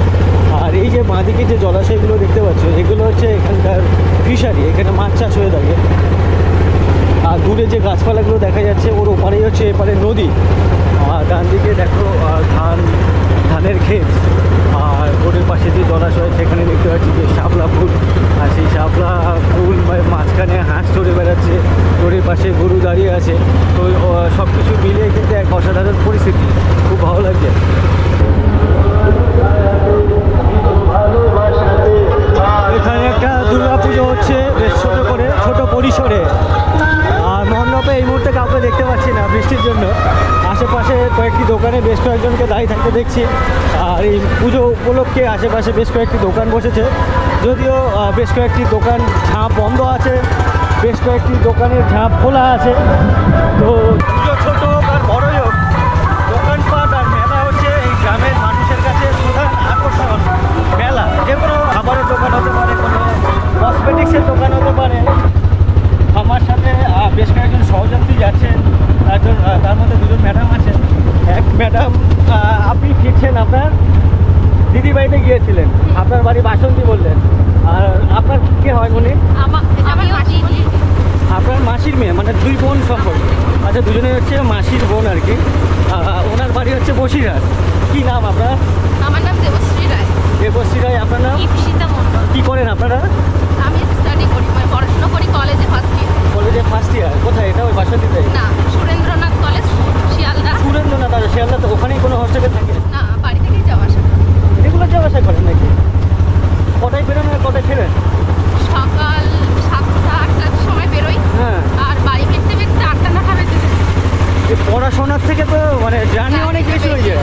Speaker 11: আর এই যে বাঁদিকে যে জলাশয়গুলো দেখতে পাচ্ছ, এগুলো হচ্ছে এখানকার ফিশারি, এখানে মাছ চাষ হয়ে থাকে। আর দূরে যে গাছপালাগুলো দেখা যাচ্ছে ওর ওপারেই হচ্ছে এপারে নদী। আর ডান দিকে দেখো ধানের ক্ষেত, আর রোডের পাশে যে জলাশয় সেখানে দেখতে পাচ্ছি যে শাপলা ফুল। আর সেই শাপলা ফুল মাঝখানে হাঁস চড়ে বেড়াচ্ছে, রোডের পাশে গরু দাঁড়িয়ে আছে। তো সব কিছু মিলিয়ে কিন্তু এক অসাধারণ পরিস্থিতি, খুব ভালো লাগছে। এখানে একটা দুর্গাপুজো হচ্ছে বেশ ছোট পরিসরে। আর মণ্ডপে এই মুহূর্তে কাউকে দেখতে পাচ্ছি না বৃষ্টির জন্য। আশেপাশে কয়েকটি দোকানে বেশ কয়েকজনকে দাঁড়িয়ে থাকতে দেখছি। আর এই পুজো উপলক্ষে আশেপাশে বেশ কয়েকটি দোকান বসেছে, যদিও বেশ কয়েকটি দোকান ঝাঁপ বন্ধ আছে, বেশ কয়েকটি দোকানের ঝাঁপ খোলা আছে। তো পুজো ছোট হোক আর বড়ই হোক, দোকানপাট আর মেলা হচ্ছে এই গ্রামের মানুষের কাছে প্রধান আকর্ষণ। মেলা যে কোনো খাবারের দোকান হতে পারে, কোনো কসমেটিক্সের দোকান হতে পারে। আমার সাথে বেশ কয়েকজন সহযাত্রী যাচ্ছেন, তার মধ্যে 2জন ম্যাডাম আছেন। এক ম্যাডাম, আপনি ফিরছেন, আপনার দিদি বাড়িতে গিয়েছিলেন, আপনার বাড়ি বাসন্তী বললেন। আর আপনার কে হয় উনি? আপনার মাসির মেয়ে, মানে 2 বোন সম্পর্ক। আচ্ছা, 2জনে হচ্ছে মাসির বোন আর কি। ওনার বাড়ি হচ্ছে বসিরহাট। কি নাম আপনার?
Speaker 7: আমার নাম দেবশ্রী রায়।
Speaker 11: দেবশ্রী রায়। আপনার নাম?
Speaker 7: ইপসিতা মণ্ডল।
Speaker 11: কি করেন আপনারা?
Speaker 7: আমি স্টাডি করি, মানে পড়াশোনা করি কলেজে ফার্স্ট ইয়ার।
Speaker 11: কলেজে ফার্স্ট ইয়ার? কোথায় এটা? ওই বাসন্তীতে?
Speaker 7: না, সুরেন্দ্রনাথ কলেজ, শিয়ালদা।
Speaker 11: সুরেন্দ্রনাথ, আর শিয়ালদা। তো ওখানেই কোনো হোস্টেলে থাকে? পড়াশোনার থেকে তো মানে জার্নি অনেক বেশি হয়ে যায়,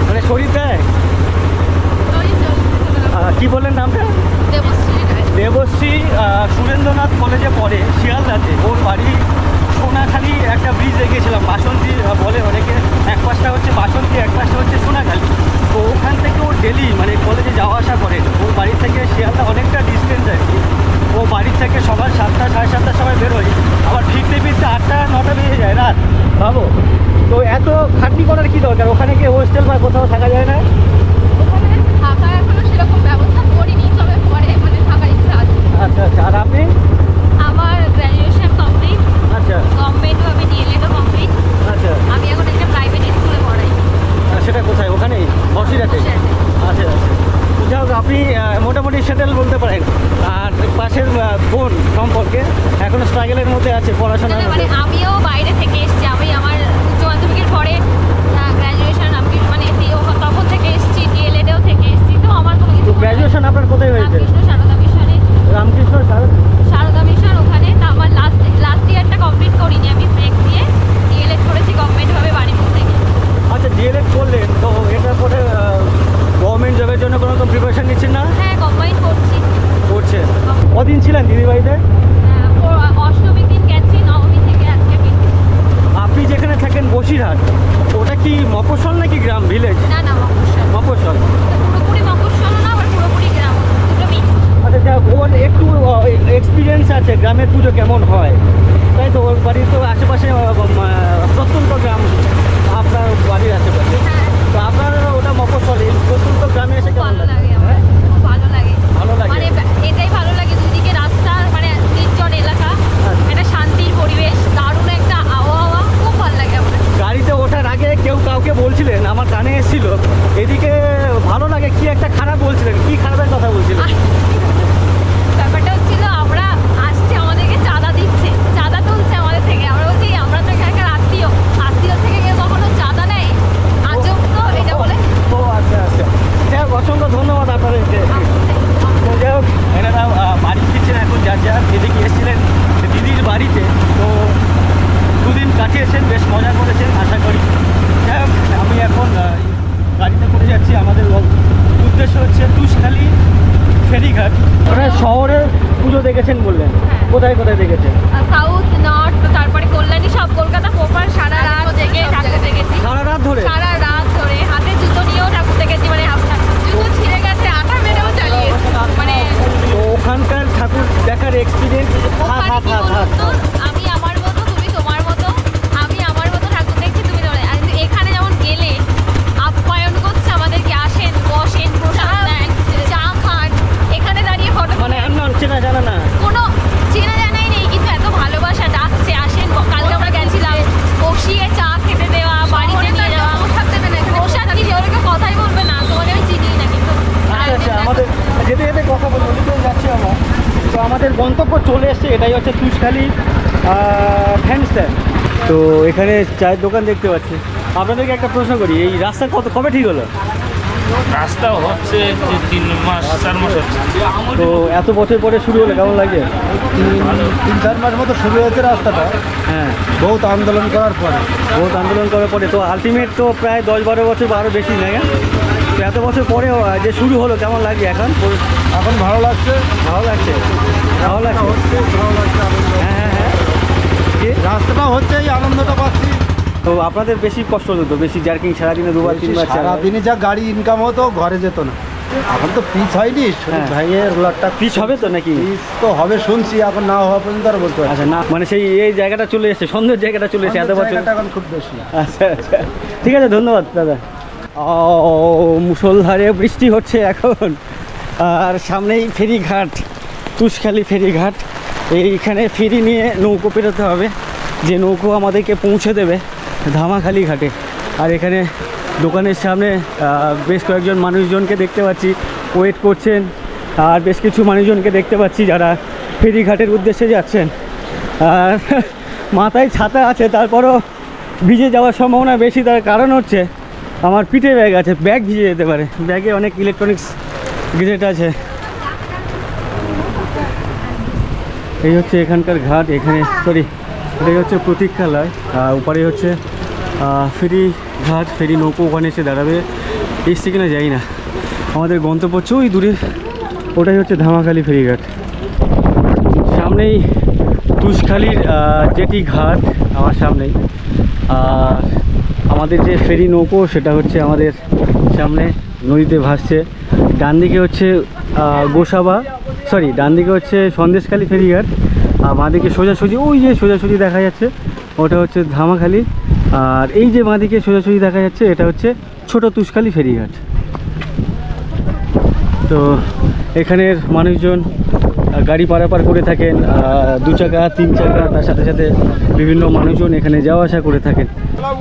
Speaker 11: মানে শরীর দেয়। কি বললেন নামটা? দেবশ্রী সুরেন্দ্রনাথ কলেজে পড়ে শিয়ালদাতে। ওর বাড়ি সোনাখালি একটা ব্রিজ দেখেছিলাম, বাসন্তী বলে অনেকে, এক পাশটা হচ্ছে বাসন্তী, এক পাশটা হচ্ছে সোনাখালি। তো ওখান থেকে ও ডেলি মানে কলেজে যাওয়া আসা করে। ওর বাড়ি থেকে শিয়ালদা অনেকটা ডিস্টেন্স আর কি। ও বাড়ির থেকে সকাল 7টা সাড়ে 7টার সময় বেরোয়, আবার ফিরতে ফিরতে 8টা 9টা বেজে যায় রাত, ভাবো। তো এত খাটনি করার কি দরকার? ওখানে গিয়ে হোস্টেল বা কোথাও থাকা যায় না?
Speaker 7: থাকা এখনো সেরকম ব্যবস্থা করিনি, তবে পরে মানে থাকার ইচ্ছা আছে।
Speaker 11: আচ্ছা আচ্ছা। আর আপনি?
Speaker 2: আমার গ্র্যাজুয়েশন কমপ্লিট,
Speaker 11: আচ্ছা।
Speaker 2: গভর্নমেন্ট ভাবে ডিএলএডও কমপ্লিট।
Speaker 11: আচ্ছা।
Speaker 2: আমি এখন একটা প্রাইভেট স্কুলে পড়াই।
Speaker 11: সেটা কোথায়? ওখানেই বসিরহাটে? আচ্ছা আচ্ছা। যাই হোক, আপনি মোটামুটি সেটেল বলতে পারেন। আর পাশের বোন সম্পর্কে এখনো স্ট্রাগলের মধ্যে আছে পড়াশোনার
Speaker 2: মানে
Speaker 11: মধ্যে।
Speaker 2: আমিও বাইরে থেকে এসেছি। আমি আমার উচ্চ মাধ্যমিকের পরে গ্র্যাজুয়েশন আমি মানে তখন থেকে এসেছি, ডিএলএডেও থেকে এসেছি। তো আমার কোনো কিছু
Speaker 11: গ্র্যাজুয়েশন আপনার কোথায় হয়েছে?
Speaker 2: রামকৃষ্ণ সারদা মিশনে।
Speaker 11: রামকৃষ্ণ
Speaker 2: সারদা মিশন, ওখানে। তা আমার লাস্ট ইয়ারটা কমপ্লিট করিনি, আমি ব্রেক দিয়ে ডিএলএড করেছি গভর্নমেন্টভাবে বাড়িপুর থেকে।
Speaker 11: আচ্ছা, ডিএলএড করলেন তো এটার পরে গভর্নমেন্ট জবের জন্য কোনো প্রিপারেশন নিচ্ছেন না?
Speaker 2: হ্যাঁ, কম্বাইন করছি।
Speaker 11: করছে। কদিন ছিলেন দিদি বাড়িতে?
Speaker 2: অষ্টমীর দিন গেছি, নবমী থেকে আজকে ফিরছি।
Speaker 11: আপনি যেখানে থাকেন বসিরহাট, ওটা কি মফস্বল নাকি গ্রাম ভিলেজ?
Speaker 2: না না, মফস্বল।
Speaker 11: মফস্বল।
Speaker 2: পুরোপুরি মফস্বল না, আবার পুরোপুরি গ্রাম, দুটো মিক্স।
Speaker 11: আচ্ছা, যাক, ওর একটু এক্সপিরিয়েন্স আছে গ্রামের পুজো কেমন হয়, তাই তো? ওর বাড়ির তো আশেপাশে প্রত্যন্ত গ্রাম, আপনার বাড়ির আশেপাশে। তো আপনার ওটা মফস্বল, এই প্রত্যন্ত গ্রামে এসে কেমন লাগে?
Speaker 2: খুব ভালো লাগে।
Speaker 11: ভালো লাগে
Speaker 2: মানে এটাই ভালো লাগে, দুদিকে রাস্তা, মানে নির্জন এলাকা, একটা শান্তির পরিবেশ, দারুণ একটা আবহাওয়া, খুব ভালো লাগে আমার।
Speaker 11: গাড়িতে ওঠার আগে কেউ কাউকে বলছিলেন, আমার কানে এসেছিল, এদিকে ভালো লাগে, কি একটা খারাপ বলছিলেন, কি খারাপের কথা বলছিলেন?
Speaker 2: ব্যাপারটা হচ্ছিল আমরা আসছি, আমাদেরকে চাঁদা দিচ্ছে, চাঁদা তুলছে আমাদের থেকে। আমরা বলছি আমরা তো এখানকার আত্মীয় থেকে কেউ কখনো চাঁদা নেয়, আজব তো এটা বলে।
Speaker 11: ও আচ্ছা আচ্ছা। যাই হোক, অসংখ্য ধন্যবাদ আপনাদেরকে। তো যাই হোক, এনারা বাড়ি ফিরছেন এখন, যার যার এদিকে এসেছিলেন দিদির বাড়িতে। তো দুদিন কাটিয়েছেন, বেশ মজা করেছেন আশা করি। যাই হোক, আমি এখন গাড়িতে করে যাচ্ছি। আমাদের উদ্দেশ্য হচ্ছে তুষখালী ফেরিঘাট। আপনারা শহরের পুজো দেখেছেন বললেন, কোথায় কোথায় দেখেছেন?
Speaker 2: সাউথ, নর্থ, তারপরে কল্যাণী, সব কলকাতা প্রপার সারা রাত জেগে ঠাকুর দেখেছি।
Speaker 11: সারা রাত ধরে?
Speaker 2: সারা রাত ধরে, হাতে জুতো নিয়েও ঠাকুর দেখেছি। মানে জুতো ছিঁড়ে গেছে, আটা মেরেও চালিয়েছি। মানে
Speaker 11: ওখানকার ঠাকুর দেখার এক্সপিরিয়েন্স
Speaker 2: আমি আমার মতো, তুমি তোমার মতো, আমি আমার মতো ঠাকুর দেখছি, তুমি তোমার। আর এখানে যেমন গেলে আপ্যায়ন করছে আমাদেরকে, আসেন বসেন, প্রসাদ দেন, চা খান, এখানে দাঁড়িয়ে ফটো,
Speaker 11: মানে চেনা জানা না,
Speaker 2: কোনো চেনা জানাই নেই, কিন্তু এত ভালোবাসা, ডাকছে আসেন। কালকে আমরা গেছিলাম, বসিয়ে চা খেতে দেওয়া, বাড়িতে নিয়ে যাওয়া, প্রসাদ কি ওরকে কথাই বলবে না, তোমাকে আমি চিনি না কিন্তু।
Speaker 11: আচ্ছা, আমাদের যেতে যেতে কথা বলবো, ওদিকেও যাচ্ছি আমরা। তো আমাদের গন্তব্য চলে এসছে, এটাই হচ্ছে তুষখালী ফ্যান স্ট্যান্ড। তো এখানে চায়ের দোকান দেখতে পাচ্ছি। আপনাদেরকে একটা প্রশ্ন করি, এই রাস্তা কবে ঠিক হলো?
Speaker 10: রাস্তা হচ্ছে 3 মাস 4 মাস হচ্ছে।
Speaker 11: তো এত বছর পরে শুরু হলো, কেমন লাগে?
Speaker 12: 3-4 মাস মতো শুরু হয়েছে রাস্তাটা।
Speaker 11: হ্যাঁ,
Speaker 12: বহুত আন্দোলন করার পরে।
Speaker 11: তো আলটিমেট তো প্রায় 10-12 বছর বা আরও বেশি লাগে। তো এত বছর পরেও যে শুরু হলো, কেমন লাগে এখন?
Speaker 12: এখন ভালো লাগছে।
Speaker 11: ভালো লাগছে। হ্যাঁ হ্যাঁ,
Speaker 12: রাস্তাটা হচ্ছে, এই আনন্দটা পাচ্ছি।
Speaker 11: তো আপনাদের বেশি কষ্ট হতো, বেশি জার্কিং, সারাদিনে 2-3 বার?
Speaker 12: সারাদিনে যা গাড়ি ইনকাম হতো, ঘরে যেত না। এখন তো পিচ হয়নি, ভাইয়ের রোলারটা
Speaker 11: পিচ হবে তো নাকি?
Speaker 12: পিচ তো হবে শুনছি, এখন না হওয়া পর্যন্ত আর বলতে পারছি।
Speaker 11: আচ্ছা, না মানে সেই এই জায়গাটা চলে এসেছে, সন্ধ্যের জায়গাটা চলে এসেছে এত বছর।
Speaker 12: এখন খুব বেশি।
Speaker 11: আচ্ছা আচ্ছা, ঠিক আছে, ধন্যবাদ দাদা। মুষলধারে বৃষ্টি হচ্ছে এখন, আর সামনেই ফেরিঘাট, তুষখালী ফেরিঘাট। এইখানে ফেরি নিয়ে নৌকো পেরোতে হবে, যে নৌকো আমাদেরকে পৌঁছে দেবে ধামাখালি ঘাটে। আর এখানে দোকানের সামনে বেশ কয়েকজন মানুষজনকে দেখতে পাচ্ছি ওয়েট করছেন, আর বেশ কিছু মানুষজনকে দেখতে পাচ্ছি যারা ফেরিঘাটের উদ্দেশ্যে যাচ্ছেন। আর মাথায় ছাতা আছে, তারপরও ভিজে যাওয়ার সম্ভাবনা বেশি। তার কারণ হচ্ছে আমার পিঠে ব্যাগ আছে, ব্যাগ ভিজে যেতে পারে, ব্যাগে অনেক ইলেকট্রনিক্স গেজেট আছে। এই হচ্ছে এখানকার ঘাট। এখানে এটাই হচ্ছে প্রতীক্ষালয়, উপরে হচ্ছে ফেরি ঘাট, ফেরি নৌকো ওখানে এসে দাঁড়াবে। এসছে কিনা যাই না। আমাদের গন্তব্য হচ্ছে ওই দূরে, ওটাই হচ্ছে ধামাখালি ফেরিঘাট। সামনেই তুষখালির জেটি ঘাট আমার সামনেই। আর আমাদের যে ফেরি নৌকো সেটা হচ্ছে আমাদের সামনে নদীতে ভাসছে। ডান দিকে হচ্ছে গোসাবা, সরি ডান দিকে হচ্ছে সন্দেশখালি ফেরিঘাট, আর বাঁদিকে সোজাসুজি ওই যে সোজাসুজি দেখা যাচ্ছে ওটা হচ্ছে ধামাখালি। আর এই যে বাঁদিকে সোজাসুজি দেখা যাচ্ছে এটা হচ্ছে ছোট তুষখালি ফেরিঘাট। তো এখানের মানুষজন গাড়ি পারাপার করে থাকেন, 2 চাকা 3 চাকা, তার সাথে সাথে বিভিন্ন মানুষজন এখানে যাওয়া আসা করে থাকেন।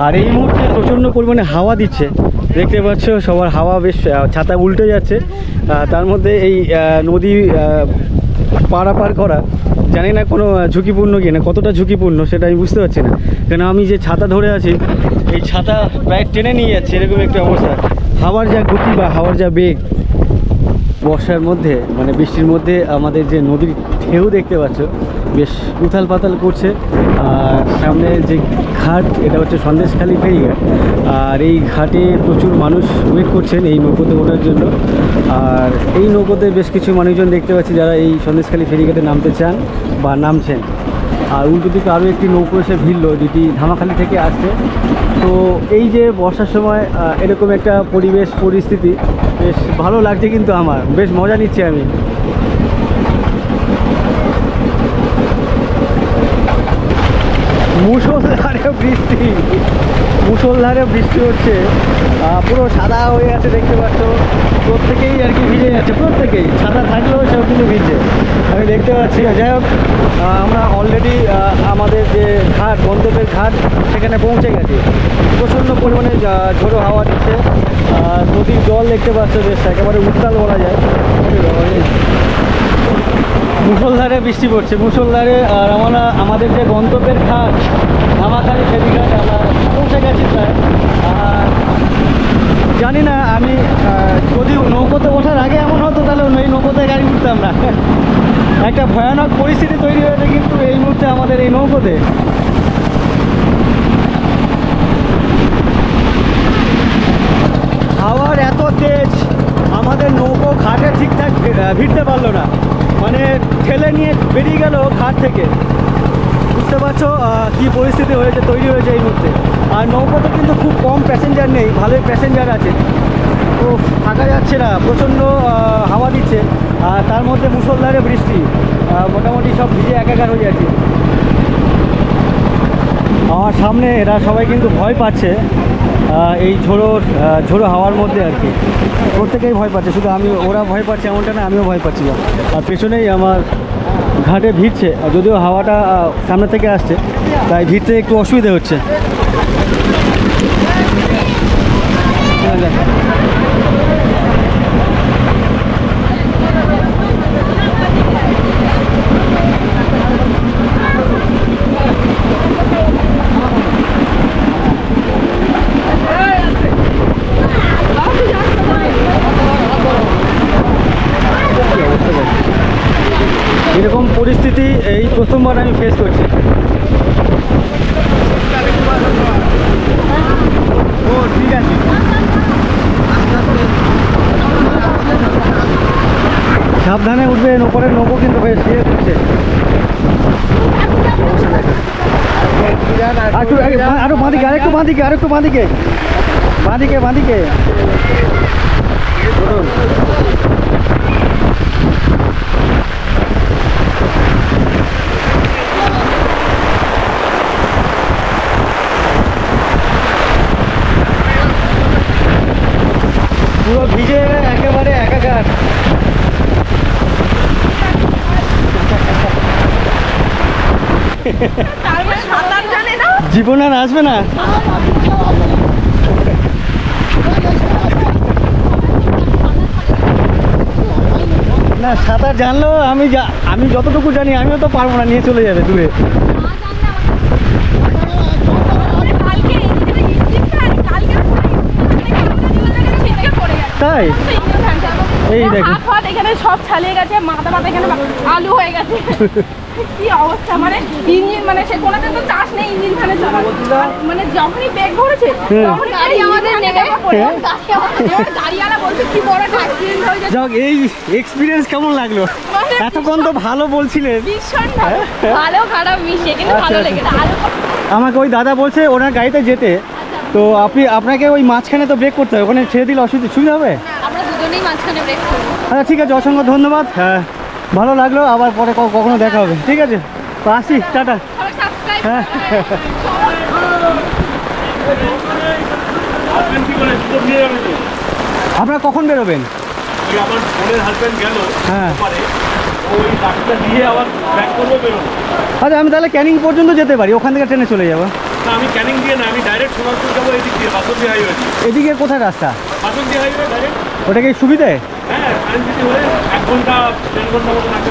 Speaker 11: আর এই মুহূর্তে প্রচণ্ড পরিমাণে হাওয়া দিচ্ছে, দেখতে পাচ্ছ সবার হাওয়া বেশ, ছাতা উল্টে যাচ্ছে। তার মধ্যে এই নদী পারাপার করা জানি না কোনো ঝুঁকিপূর্ণ কি না, কতটা ঝুঁকিপূর্ণ সেটা আমি বুঝতে পারছি না, কেন আমি যে ছাতা ধরে আছি এই ছাতা প্রায় টেনে নিয়ে যাচ্ছে, এরকম একটা অবস্থা। হাওয়ার যা গতি বা হাওয়ার যা বেগ বর্ষার মধ্যে, মানে বৃষ্টির মধ্যে আমাদের যে নদীর ঢেউ দেখতে পাচ্ছ বেশ উথাল পাতাল করছে। আর সামনে যে ঘাট এটা হচ্ছে সন্দেশখালি ফেরিঘাট, আর এই ঘাটে প্রচুর মানুষ ওয়েট করছেন এই নৌকোতে ওঠার জন্য। আর এই নৌকোতে বেশ কিছু মানুষজন দেখতে পাচ্ছি যারা এই সন্দেশখালি ফেরিঘাটে নামতে চান বা নামছেন। আর উল্টো দিকে আরও একটি নৌকো এসে ভিড়ল যেটি ধামাখালি থেকে আসছে। তো এই যে বর্ষার সময় এরকম একটা পরিবেশ পরিস্থিতি বেশ ভালো লাগছে, কিন্তু আমার বেশ মজা নিচ্ছি আমি। মুষলধারে বৃষ্টি হচ্ছে, পুরো সাদা হয়ে আছে দেখতে পাচ্ছ, প্রত্যেকেই আর কি ভিজে যাচ্ছে, প্রত্যেকেই ছাতা থাকলেও সব কিন্তু ভিজে আমি দেখতে পাচ্ছি। যাই হোক, আমরা অলরেডি আমাদের যে ঘাট, গন্তব্যের ঘাট সেখানে পৌঁছে গেছি। প্রচণ্ড পরিমাণে ঝোড়ো হাওয়া দিচ্ছে, নদীর জল দেখতে পাচ্ছ বেশ একেবারে উত্তাল বলা যায়। মুষলধারে বৃষ্টি পড়ছে, মুষলধারে। আর আমরা আমাদের যে গন্তব্যের ঘাট ধামাখালি ফেরিঘাট আমরা পৌঁছে গেছি প্রায়। আর জানি না আমি যদি নৌকোতে ওঠার আগে এমন হতো তাহলে এই নৌকোতে গাড়ি উঠতাম না। একটা ভয়ানক পরিস্থিতি তৈরি হয়েছে কিন্তু এই মুহূর্তে আমাদের এই নৌকোতে। হাওয়ার এত তেজ আমাদের নৌকো ঘাটে ঠিকঠাক ভিড়তে পারলো না, মানে ঠেলে নিয়ে বেরিয়ে গেল ঘাট থেকে। বুঝতে পারছো কী পরিস্থিতি হয়েছে, তৈরি হয়েছে এই মুহূর্তে। আর নৌকোতে কিন্তু খুব কম প্যাসেঞ্জার নেই, ভালোই প্যাসেঞ্জার আছে। তো থাকা যাচ্ছে না, প্রচণ্ড হাওয়া দিচ্ছে, আর তার মধ্যে মুষলধারে বৃষ্টি, মোটামুটি সব ভিজে একাকার হয়ে যাচ্ছে। আমার সামনে এরা সবাই কিন্তু ভয় পাচ্ছে এই ঝোড়ো হাওয়ার মধ্যে আর কি, প্রত্যেকেই ভয় পাচ্ছে। শুধু ওরা ভয় পাচ্ছে এমনটা না, আমিও ভয় পাচ্ছিলাম। আর পেছনেই আমার ঘাটে ভিড়ছে, যদিও হাওয়াটা সামনে থেকে আসছে তাই ভিড়তে একটু অসুবিধা হচ্ছে। এরকম পরিস্থিতি এই প্রথমবার আমি ফেস করছি। ও ঠিক আছে, সাবধানে উঠবে, ওপরের নৌকো কিন্তু বেশ ইয়ে করছে। আরো বাঁদিকে, আরেকটু বাঁদিকে, আরেকটু বাঁদিকে, বাঁদিকে বাঁদিকে পুরো ভিজে একেবারে একাকার। জীবন আর আসবে না। না সাঁতার জানলেও আমি যতটুকু জানি আমিও তো পারবো না, নিয়ে চলে যাবে দূরে। তাই এই দেখো
Speaker 7: এখানে সব ছালিয়ে গেছে, মাথা এখানে আলু হয়ে গেছে। কি অবস্থা, মানে ইঞ্জিন, মানে সে কোনোদিন তো চাষ নেই ইঞ্জিন ফ্যানে চলা, মানে যখনই ব্রেক ধরেছে তখন গাড়ি আমাদের নেমে পড়ে, গাড়িওয়ালা বলছে কি বড় অ্যাক্সিডেন্ট হয়ে গেছে।
Speaker 1: যাক, এই এক্সপিরিয়েন্স কেমন লাগলো? এতক্ষণ তো ভালো বলছিলেন।
Speaker 7: ভীষণ ভালো, ভালো খারাপ মিশে, কিন্তু ভালো লেগেছে।
Speaker 1: আমাকে ওই দাদা বলছে ওনার গাড়িতে যেতে, তো আপনাকে ওই মাঝখানে তো ব্রেক করতে হবে, ওখানে ছেড়ে দিলে সুবিধা হবে?
Speaker 2: আমরা দুজনেই মাঝখানে ব্রেক করবো।
Speaker 1: আচ্ছা ঠিক আছে, অসংখ্য ধন্যবাদ। হ্যাঁ, ভালো লাগলো, আবার পরে কখনো দেখা হবে। ঠিক আছে, তো আসি, টাটা। হ্যাঁ, আপনারা কখন বেরোবেন?
Speaker 14: আমার বোনের হাজবেন্ড গেল,
Speaker 1: হ্যাঁ,
Speaker 14: ওই গাড়িটা দিয়ে আবার ব্যাক করবো, বেরোবো।
Speaker 1: আচ্ছা, আমি তাহলে ক্যানিং পর্যন্ত যেতে পারি, ওখান থেকে ট্রেনে চলে যাবো।
Speaker 14: না, আমি ক্যানিং দিয়ে না, আমি ডাইরেক্ট সোনারপুর যাবো এদিক দিয়ে, বাসন্তী হাইওয়ে।
Speaker 1: এদিকে কোথায় রাস্তা?
Speaker 14: বাসন্তী হাইওয়ে ডাইরেক্ট।
Speaker 1: ওটা কি সুবিধে?
Speaker 14: হ্যাঁ, সায়েন্স সিটি হয়ে 1 ঘন্টা 1.5 ঘন্টা মতো লাগবে।